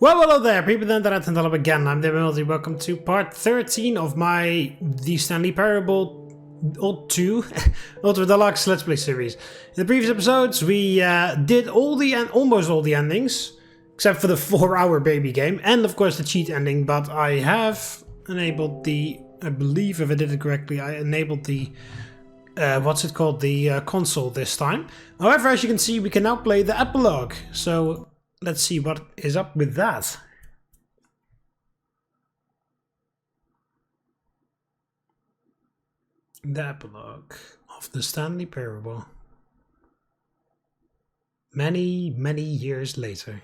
Well, hello there, people of the internet, and hello again. I'm TheMBmulti. Welcome to part 13 of my The Stanley Parable 2 Ultra Deluxe Let's Play series. In the previous episodes, we did almost all the endings, except for the 4-hour baby game, and of course the cheat ending. But I have enabled I believe if I did it correctly, I enabled the the console this time. However, as you can see, we can now play the epilogue. So let's see what is up with that. The epilogue of the Stanley Parable. Many, many years later.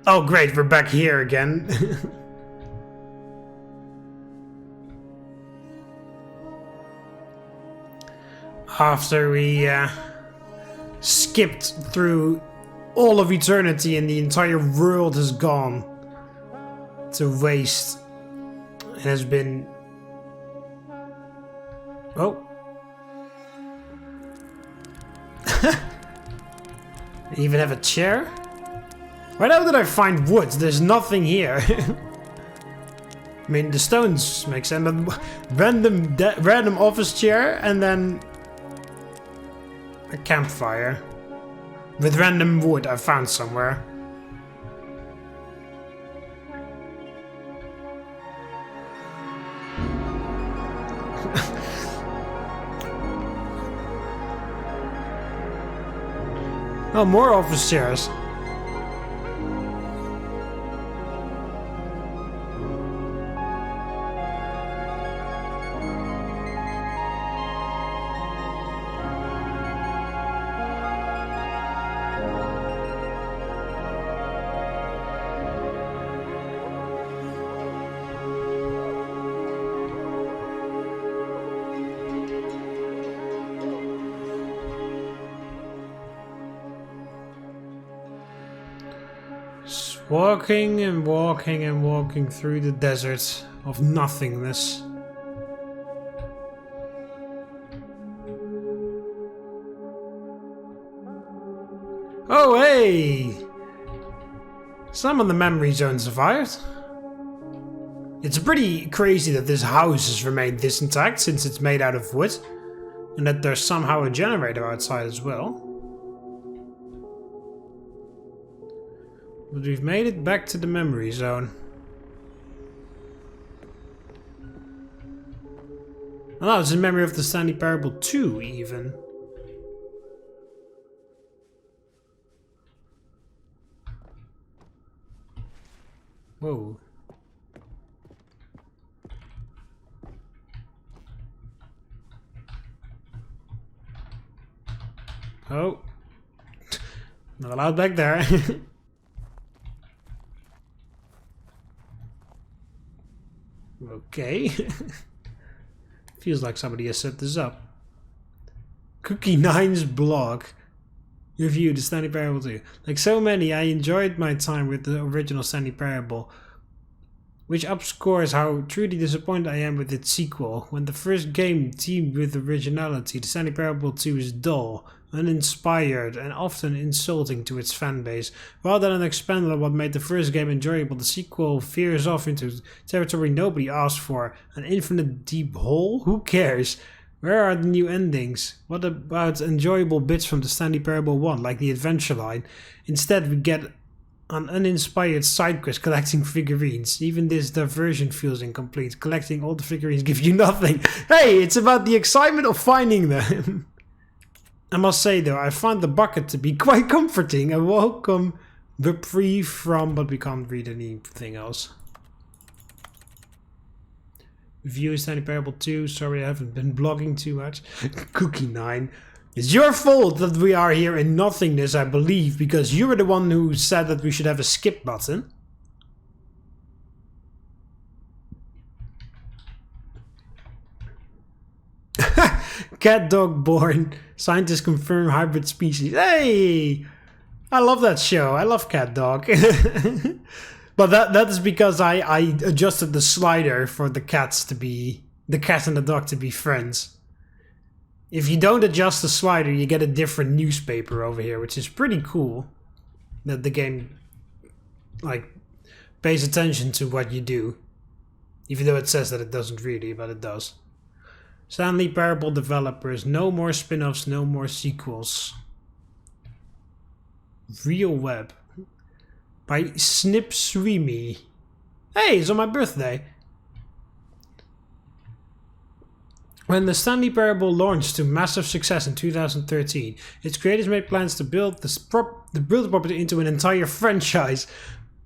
Oh great, we're back here again. After we skipped through all of eternity and the entire world has gone to waste. It has been... Oh. Even have a chair? Where the hell did I find wood? There's nothing here. I mean, the stones make sense, but random office chair and then a campfire with random wood I found somewhere. Oh, more office chairs. Walking and walking and walking through the desert of nothingness. Oh hey! Some of the memory zone survived. It's pretty crazy that this house has remained this intact since it's made out of wood. And that there's somehow a generator outside as well. But we've made it back to the memory zone. Oh, it's in memory of the Stanley Parable 2 even. Whoa. Oh. Not allowed back there. Okay. Feels like somebody has set this up. Cookie 9's blog. Review the Stanley Parable 2. Like so many, I enjoyed my time with the original Stanley Parable, which upscores how truly disappointed I am with its sequel. When the first game teamed with originality, the Stanley Parable 2 is dull, uninspired, and often insulting to its fanbase. Rather than expand on what made the first game enjoyable, the sequel veers off into territory nobody asked for. An infinite deep hole? Who cares? Where are the new endings? What about enjoyable bits from the Stanley Parable 1, like the adventure line? Instead, we get an uninspired side quest collecting figurines. Even this diversion feels incomplete. Collecting all the figurines gives you nothing. Hey, it's about the excitement of finding them. I must say though, I found the bucket to be quite comforting. A welcome reprieve from, but we can't read anything else. Review Stanley Parable 2. Sorry, I haven't been blogging too much. Cookie 9. It's your fault that we are here in nothingness, I believe, because you were the one who said that we should have a skip button. Cat dog born. Scientists confirm hybrid species. Hey! I love that show. I love Cat Dog. But that is because I adjusted the slider for the cats to be... the cat and the dog to be friends. If you don't adjust the slider, you get a different newspaper over here, which is pretty cool. That the game, like, pays attention to what you do. Even though it says that it doesn't really, but it does. Stanley Parable developers, no more spin-offs, no more sequels. Real Web. By Snip Sweeney. Hey, it's on my birthday. When the Stanley Parable launched to massive success in 2013, its creators made plans to build the property into an entire franchise.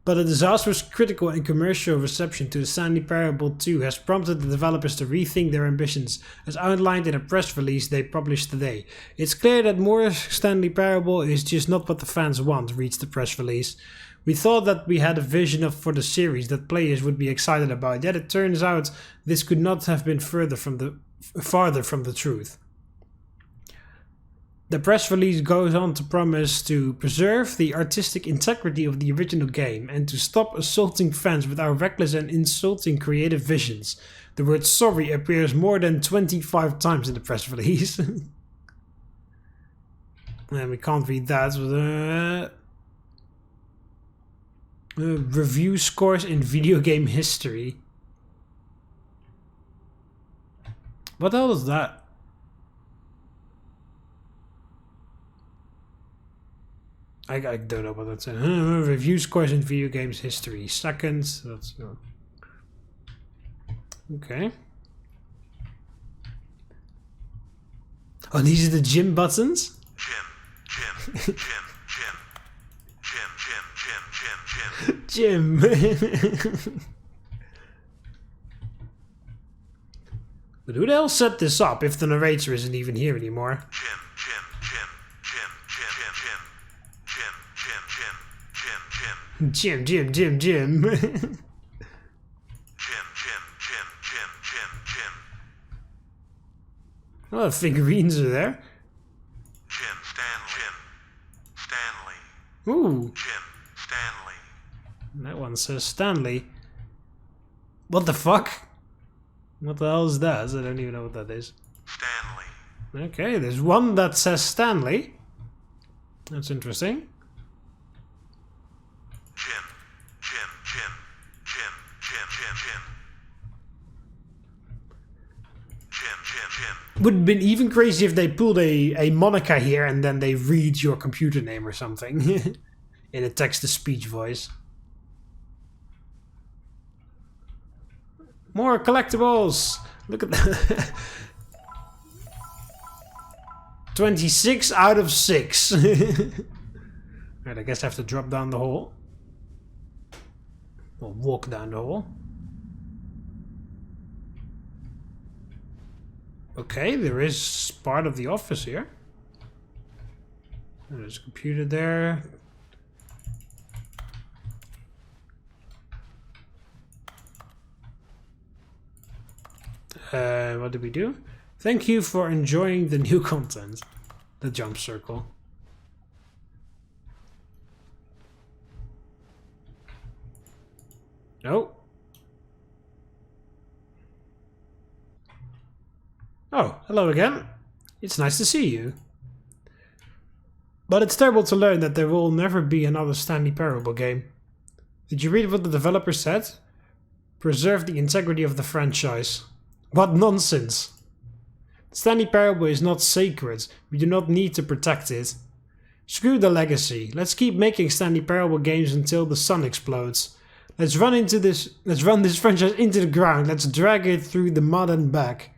But a disastrous critical and commercial reception to the Stanley Parable 2 has prompted the developers to rethink their ambitions, as outlined in a press release they published today. It's clear that more Stanley Parable is just not what the fans want, reads the press release. We thought that we had a vision for the series that players would be excited about, yet it turns out this could not have been farther from the truth. The press release goes on to promise to preserve the artistic integrity of the original game and to stop assaulting fans with our reckless and insulting creative visions. The word sorry appears more than 25 times in the press release. And we can't read that. Review scores in video game history. What the hell is that? I don't know what that's. Review scores in video games history. Seconds. That's okay. Oh, these are the gym buttons. Gym. But who the hell set this up if the narrator isn't even here anymore? Gym. Oh, the figurines are there. Stanley. Ooh. Stanley. That one says Stanley. What the fuck? What the hell is that? I don't even know what that is. Stanley. Okay, there's one that says Stanley. That's interesting. Would have been even crazy if they pulled a moniker here and then they read your computer name or something in a text-to-speech voice. More collectibles! Look at that. 26 out of 6. Right, I guess I have to drop down the hole. Or walk down the hole. Okay, there is part of the office here. There's a computer there. What did we do? Thank you for enjoying the new content. The jump circle. No. Oh, hello again. It's nice to see you. But it's terrible to learn that there will never be another Stanley Parable game. Did you read what the developer said? Preserve the integrity of the franchise. What nonsense! Stanley Parable is not sacred. We do not need to protect it. Screw the legacy. Let's keep making Stanley Parable games until the sun explodes. Let's run this franchise into the ground. Let's drag it through the mud and back.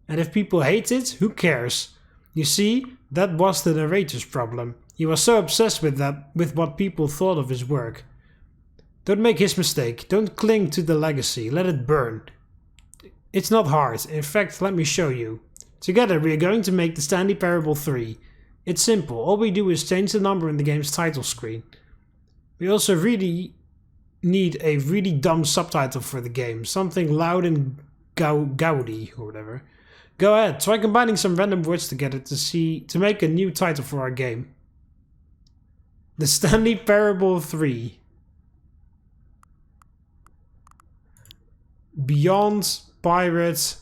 And if people hate it, who cares? You see, that was the narrator's problem. He was so obsessed with what people thought of his work. Don't make his mistake. Don't cling to the legacy. Let it burn. It's not hard. In fact, let me show you. Together we are going to make the Stanley Parable 3. It's simple. All we do is change the number in the game's title screen. We also really need a really dumb subtitle for the game. Something loud and gaudy or whatever. Go ahead, try combining some random words together to make a new title for our game. The Stanley Parable 3. Beyond Pirates.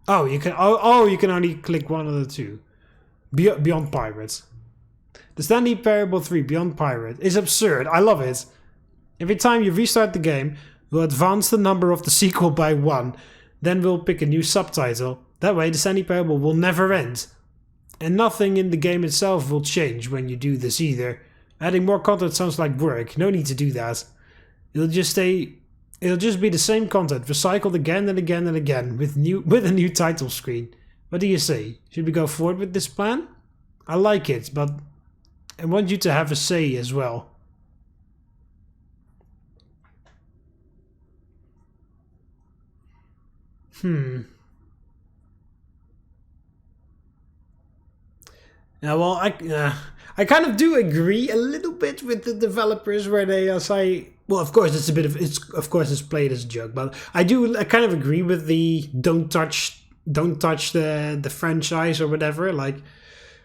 Oh, you can. Oh, you can only click one of the two. Beyond Pirates. The Stanley Parable 3 Beyond Pirate is absurd. I love it. Every time you restart the game, we'll advance the number of the sequel by 1. Then we'll pick a new subtitle. That way, the Stanley Parable will never end. And nothing in the game itself will change when you do this either. Adding more content sounds like work. No need to do that. It'll just be the same content, recycled again and again and again, with a new title screen. What do you say? Should we go forward with this plan? I like it, but I want you to have a say as well. Yeah, well, I kind of do agree a little bit with the developers where they say, well, of course it's played as a joke, but I kind of agree with the don't touch the franchise or whatever, like,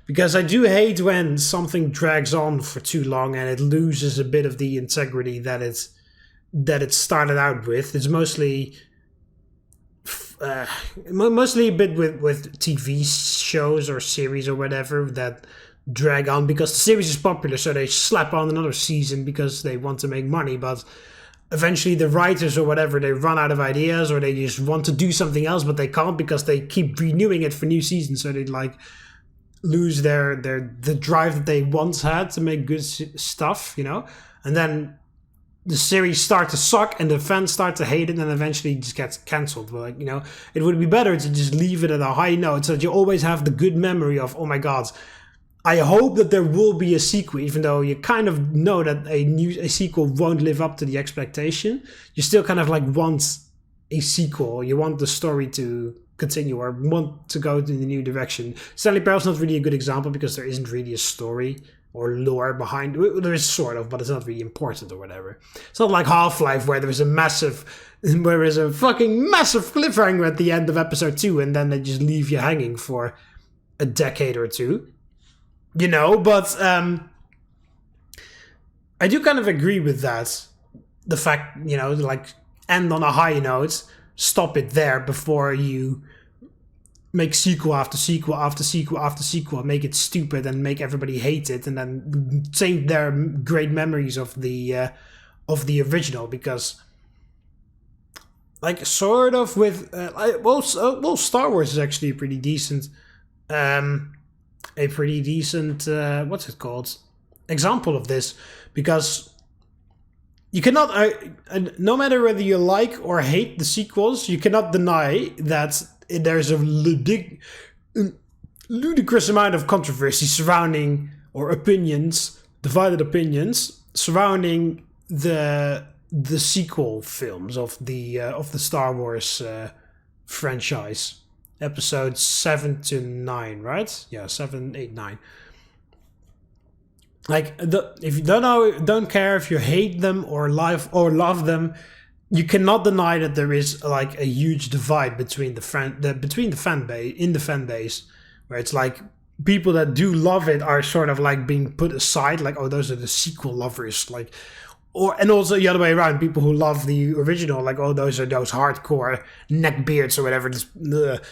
because I do hate when something drags on for too long and it loses a bit of the integrity that it started out with. It's mostly a bit with TV shows or series or whatever that drag on because the series is popular, so they slap on another season because they want to make money, but eventually the writers or whatever, they run out of ideas or they just want to do something else, but they can't because they keep renewing it for new seasons, so they like lose the drive that they once had to make good stuff, you know. And then the series start to suck and the fans start to hate it and eventually it just gets cancelled. But, like, you know, it would be better to just leave it at a high note so that you always have the good memory of, oh my god, I hope that there will be a sequel, even though you kind of know that a sequel won't live up to the expectation. You still kind of like want a sequel. You want the story to continue or want to go in the new direction. Stanley Parable's not really a good example because there isn't really a story or lore behind. There is sort of, but it's not really important or whatever. It's not like Half-Life where there's a fucking massive cliffhanger at the end of episode 2 and then they just leave you hanging for a decade or two. You know, but I do kind of agree with that. The fact, you know, like, end on a high note, stop it there before you make sequel after sequel after sequel after sequel, make it stupid and make everybody hate it, and then taint their great memories of the original. Because, like, sort of with Star Wars is actually pretty decent. What's it called, example of this, because you cannot, no matter whether you like or hate the sequels, you cannot deny that there's a ludicrous amount of controversy surrounding, or divided opinions surrounding the sequel films of the Star Wars franchise. Episodes 7 to 9, right? Yeah, 7, 8, 9. Like, if you don't care if you hate them or love them, you cannot deny that there is like a huge divide between the fan base, where it's like people that do love it are sort of like being put aside, like, oh, those are the sequel lovers, like. And also the other way around, people who love the original, like, oh, those are those hardcore neckbeards or whatever, just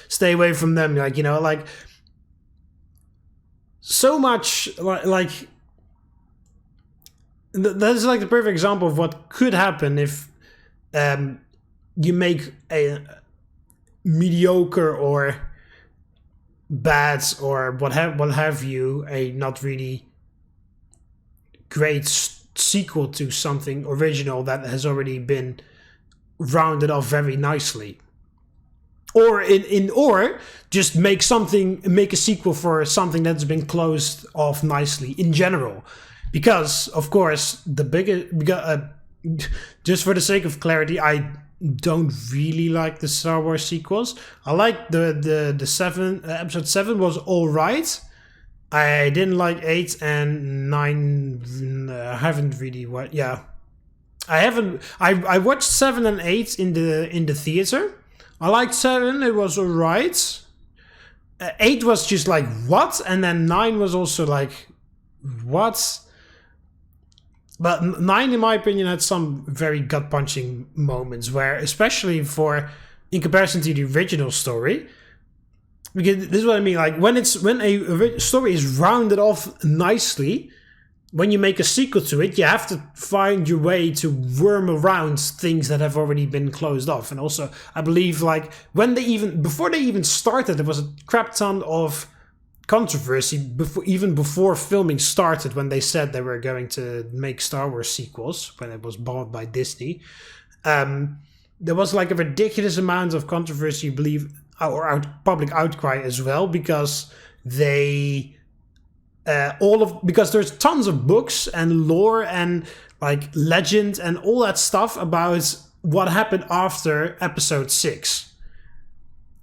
stay away from them, like, you know, like, so much, like, that's like the perfect example of what could happen if you make a mediocre or bad or what have you, a not really great sequel to something original that has already been rounded off very nicely, or or just make a sequel for something that's been closed off nicely in general. Because of course just for the sake of clarity, I don't really like the Star Wars sequels. I like the 7 episode 7 was all right. I didn't like 8 and 9. I haven't really watched. Yeah, I haven't. I watched 7 and 8 in the theater. I liked 7. It was alright. 8 was just like what, and then 9 was also like what. But 9, in my opinion, had some very gut punching moments where, especially in comparison to the original story, Because this is what I mean. Like when a story is rounded off nicely, when you make a sequel to it, you have to find your way to worm around things that have already been closed off. And also, I believe like before they even started, there was a crap ton of controversy before filming started, when they said they were going to make Star Wars sequels when it was bought by Disney. There was like a ridiculous amount of controversy, I believe, or public outcry as well, because because there's tons of books and lore and like legend and all that stuff about what happened after episode 6.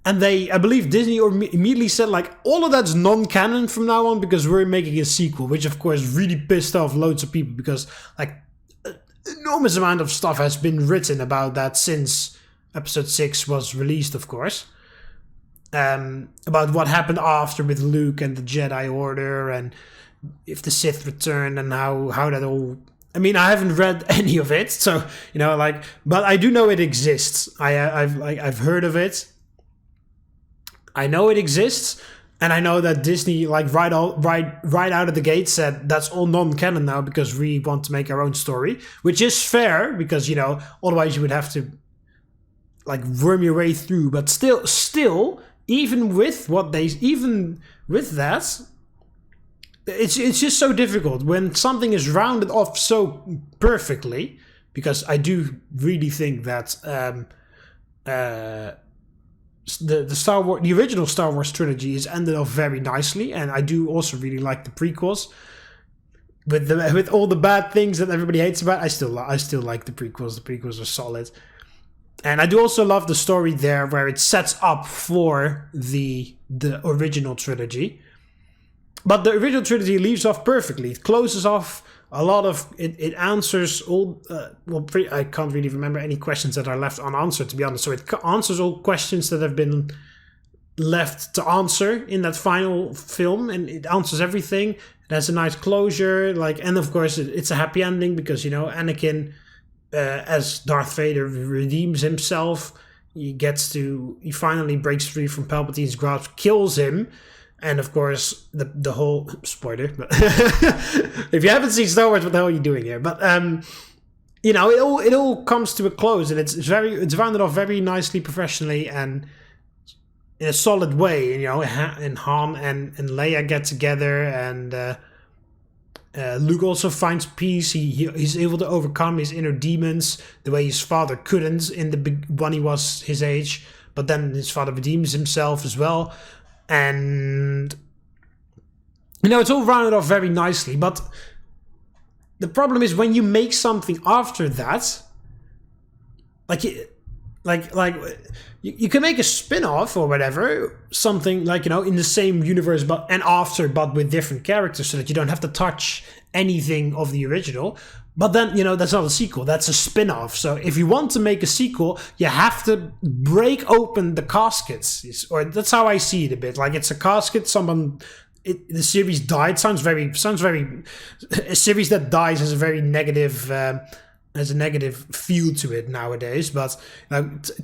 And I believe Disney immediately said like, all of that's non-canon from now on because we're making a sequel, which of course really pissed off loads of people, because like an enormous amount of stuff has been written about that since episode 6 was released, of course. About what happened after with Luke and the Jedi Order, and if the Sith returned, and how that all... I mean, I haven't read any of it, so, you know, like... But I do know it exists. I've heard of it. I know it exists, and I know that Disney, like, right out of the gate said, that's all non-canon now because we want to make our own story, which is fair, because, you know, otherwise you would have to, like, worm your way through. But still... Even with that, it's just so difficult when something is rounded off so perfectly. Because I do really think that the original Star Wars trilogy is ended off very nicely, and I do also really like the prequels. With all the bad things that everybody hates about, I still like the prequels. The prequels are solid. And I do also love the story there where it sets up for the original trilogy. But the original trilogy leaves off perfectly. It closes off a lot of... It answers all... I can't really remember any questions that are left unanswered, to be honest. So it answers all questions that have been left to answer in that final film. And it answers everything. It has a nice closure. And of course, it's a happy ending because, you know, Anakin... as Darth Vader redeems himself, he finally breaks free from Palpatine's grasp, kills him, and of course the whole spoiler. But if you haven't seen Star Wars, what the hell are you doing here? But you know, it all comes to a close, and it's rounded off very nicely, professionally, and in a solid way. You know, and Han and Leia get together, and Luke also finds peace. He's able to overcome his inner demons the way his father couldn't when he was his age. But then his father redeems himself as well. And, you know, it's all rounded off very nicely. But the problem is when you make something after that, you can make a spin-off or whatever, something like, you know, in the same universe but with different characters, so that you don't have to touch anything of the original. But then, you know, that's not a sequel, that's a spin-off. So if you want to make a sequel, you have to break open the caskets. Or that's how I see it a bit. Like, it's a casket, the series died. Sounds very a series that dies has a very negative feel to it nowadays, but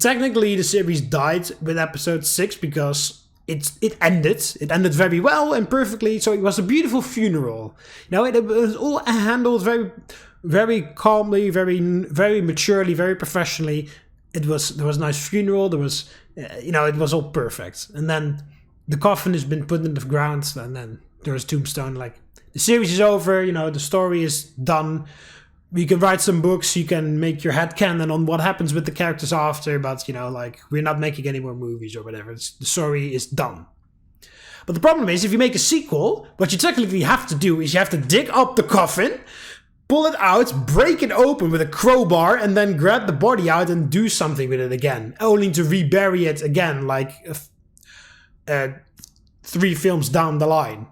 technically the series died with episode 6 because it ended very well and perfectly. So it was a beautiful funeral. You know, it was all handled very, very calmly, very, very maturely, very professionally. There was a nice funeral. There was, you know, it was all perfect. And then the coffin has been put in the ground, and then there was tombstone. Like, the series is over. You know, the story is done. You can write some books, you can make your headcanon on what happens with the characters after, but, you know, like, we're not making any more movies or whatever. The story is done. But the problem is, if you make a sequel, what you technically have to do is you have to dig up the coffin, pull it out, break it open with a crowbar, and then grab the body out and do something with it again, only to rebury it again, like 3 films down the line.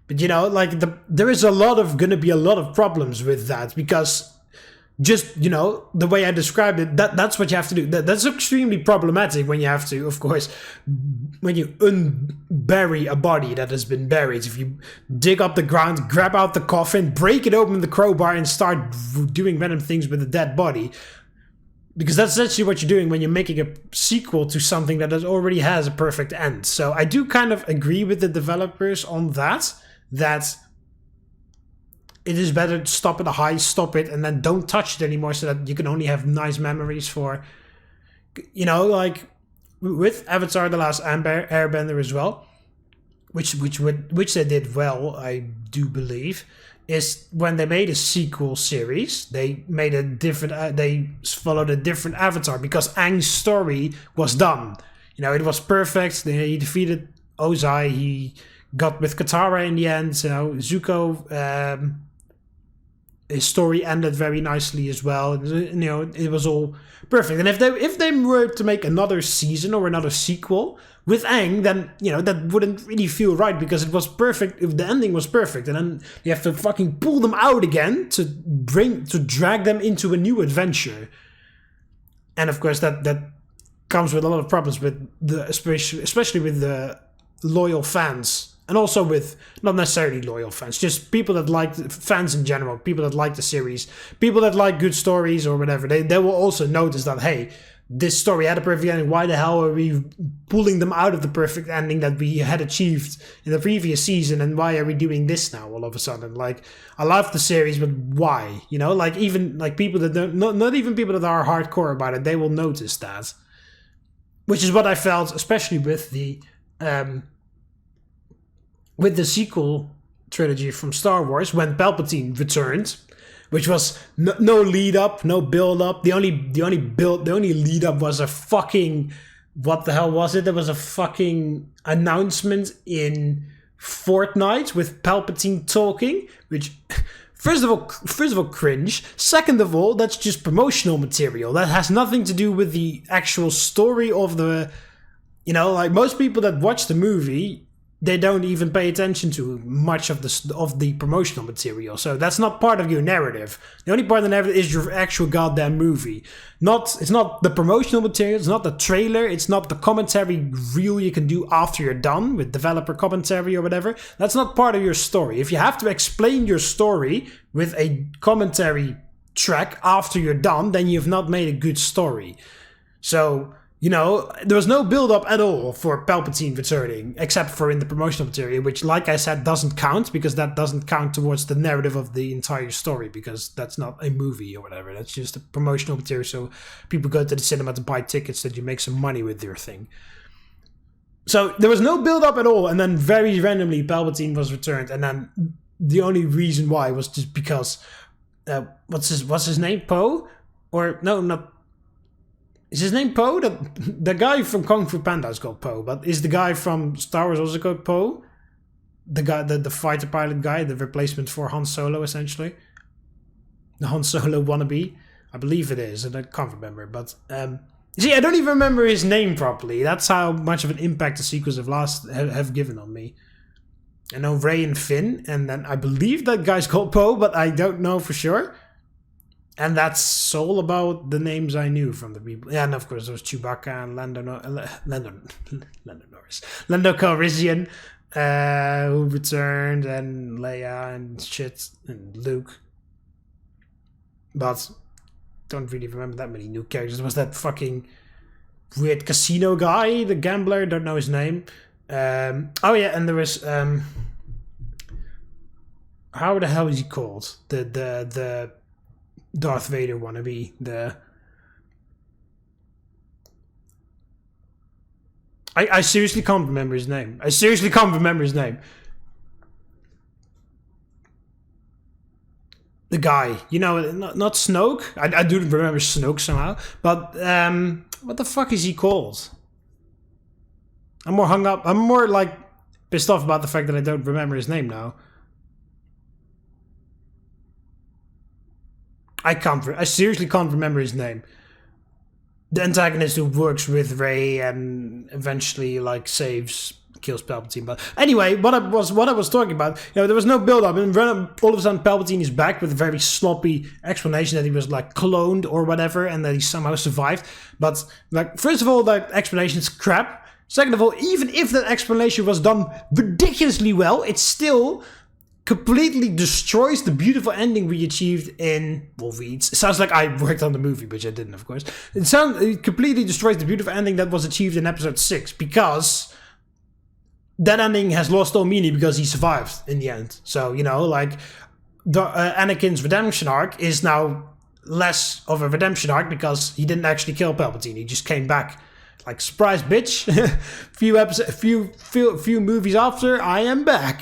But, you know, like, there is gonna be a lot of problems with that, because just, you know, the way I described it, that's what you have to do. That's extremely problematic when you have to, of course, when you unbury a body that has been buried. If you dig up the ground, grab out the coffin, break it open with the crowbar, and start doing random things with the dead body, because that's essentially what you're doing when you're making a sequel to something that already has a perfect end. So I do kind of agree with the developers on that it is better to stop at a high, stop it, and then don't touch it anymore so that you can only have nice memories for, like with Avatar The Last Airbender as well, which they did well, I do believe, is when they made a sequel series, they made a different, they followed a different Avatar because Aang's story was done. It was perfect. He defeated Ozai. He got with Katara in the end. Zuko, his story ended very nicely as well. It was all perfect. And if they were to make another season or another sequel with Aang, then that wouldn't really feel right because it was perfect. If the ending was perfect, and then you have to fucking pull them out again to drag them into a new adventure. And of course that comes with a lot of problems with especially with the loyal fans. And also with not necessarily loyal fans, just people that like fans in general, people that like the series, people that like good stories or whatever. They will also notice that, hey, this story had a perfect ending. Why the hell are we pulling them out of the perfect ending that we had achieved in the previous season? And why are we doing this now all of a sudden? Like, I love the series, but why? Even like people that don't, not even people that are hardcore about it, they will notice that. Which is what I felt, especially with the sequel trilogy from Star Wars, when Palpatine returned, which was no lead up, no build up. The only lead up was a fucking, what the hell was it? There was a fucking announcement in Fortnite with Palpatine talking, which first of all cringe. Second of all, that's just promotional material. That has nothing to do with the actual story of the, like most people that watch the movie, they don't even pay attention to much of the promotional material. So that's not part of your narrative. The only part of the narrative is your actual goddamn movie. It's not the promotional material, it's not the trailer, it's not the commentary reel you can do after you're done with developer commentary or whatever. That's not part of your story. If you have to explain your story with a commentary track after you're done, then you've not made a good story. So, there was no build-up at all for Palpatine returning, except for in the promotional material, which, like I said, doesn't count, because that doesn't count towards the narrative of the entire story, because that's not a movie or whatever. That's just a promotional material, so people go to the cinema to buy tickets that you make some money with your thing. So there was no build-up at all, and then very randomly Palpatine was returned, and then the only reason why was just because, what's his name, Poe? Or, no, not... Is his name Poe? The guy from Kung Fu Panda is called Poe, but is the guy from Star Wars also called Poe? The guy, the fighter pilot guy, the replacement for Han Solo, essentially. The Han Solo wannabe. I believe it is, and I can't remember. But, see, I don't even remember his name properly. That's how much of an impact the sequels have given on me. I know Rey and Finn, and then I believe that guy's called Poe, but I don't know for sure. And that's all about the names I knew from the people. Yeah, and of course there was Chewbacca and Lando Norris. Lando Calrissian, who returned, and Leia and shit, and Luke. But don't really remember that many new characters. There was that fucking weird casino guy, the gambler, don't know his name. Oh yeah, and there was how the hell is he called? The Darth Vader wannabe, I seriously can't remember his name. The guy, not Snoke. I do remember Snoke somehow, but what the fuck is he called? I'm more like pissed off about the fact that I don't remember his name now. I seriously can't remember his name. The antagonist who works with Rey and eventually kills Palpatine. But anyway, what I was talking about, there was no build up, and all of a sudden Palpatine is back with a very sloppy explanation that he was cloned or whatever, and that he somehow survived. But first of all, that explanation is crap. Second of all, even if that explanation was done ridiculously well, it's still completely destroys the beautiful ending we achieved in... Well, it sounds like I worked on the movie, which I didn't, of course. It completely destroys the beautiful ending that was achieved in episode 6, because that ending has lost all meaning because he survived in the end. So, you know, like, Anakin's redemption arc is now less of a redemption arc because he didn't actually kill Palpatine. He just came back. Like, surprise, bitch. few movies after, I am back.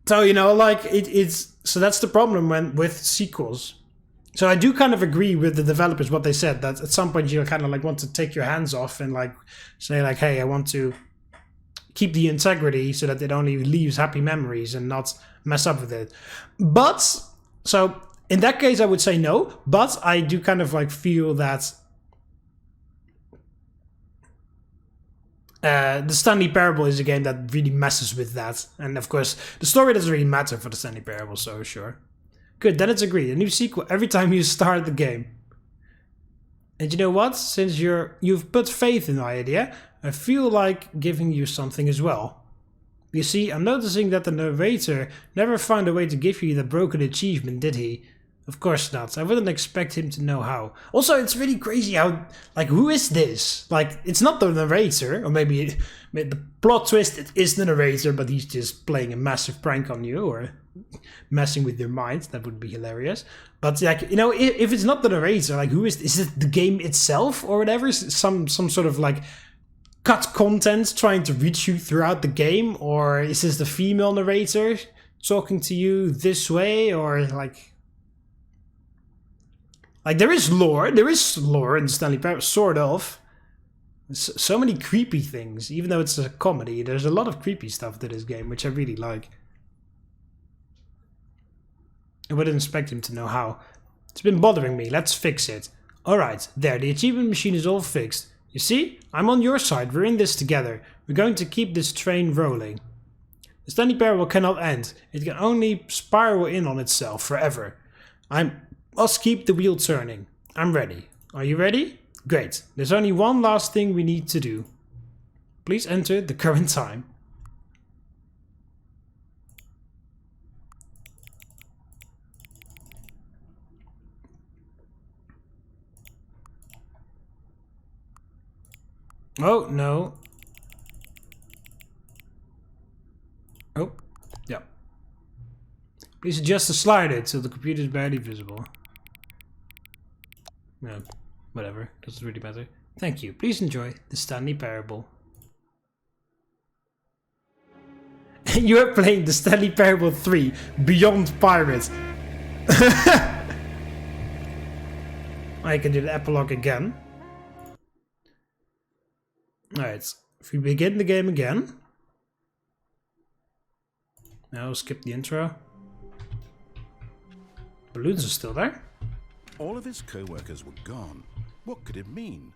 So, you know, like, it's... So that's the problem with sequels. So I do kind of agree with the developers, what they said, that at some point you kind of, like, want to take your hands off and, like, say, like, hey, I want to keep the integrity so that it only leaves happy memories and not mess up with it. But, so, in that case, I would say no. But I do kind of, like, feel that... the Stanley Parable is a game that really messes with that. And of course, the story doesn't really matter for the Stanley Parable, so sure. Good, then it's agreed. A new sequel every time you start the game. And you know what? Since you've put faith in my idea, I feel like giving you something as well. You see, I'm noticing that the narrator never found a way to give you the broken achievement, did he? Of course not. I wouldn't expect him to know how. Also, it's really crazy how... Like, who is this? Like, it's not the narrator. Or maybe the plot twist, it is the narrator, but he's just playing a massive prank on you. Or messing with your mind. That would be hilarious. But, like, you know, if it's not the narrator, like, who is... Is it the game itself or whatever? Some sort of, like, cut content trying to reach you throughout the game? Or is this the female narrator talking to you this way? Or, like... Like, there is lore in the Stanley Parable, sort of. So many creepy things, even though it's a comedy. There's a lot of creepy stuff to this game, which I really like. I wouldn't expect him to know how. It's been bothering me, let's fix it. Alright, there, the achievement machine is all fixed. You see? I'm on your side, we're in this together. We're going to keep this train rolling. The Stanley Parable cannot end. It can only spiral in on itself forever. Must keep the wheel turning. I'm ready. Are you ready? Great. There's only one last thing we need to do. Please enter the current time. Oh, no. Oh, yeah. Please adjust the slider till the computer is barely visible. No, whatever. Doesn't really matter. Thank you. Please enjoy the Stanley Parable. You are playing the Stanley Parable 3 Beyond Pirates. I can do the epilogue again. Alright, if we begin the game again. Now skip the intro. Balloons are still there. All of his co-workers were gone. What could it mean?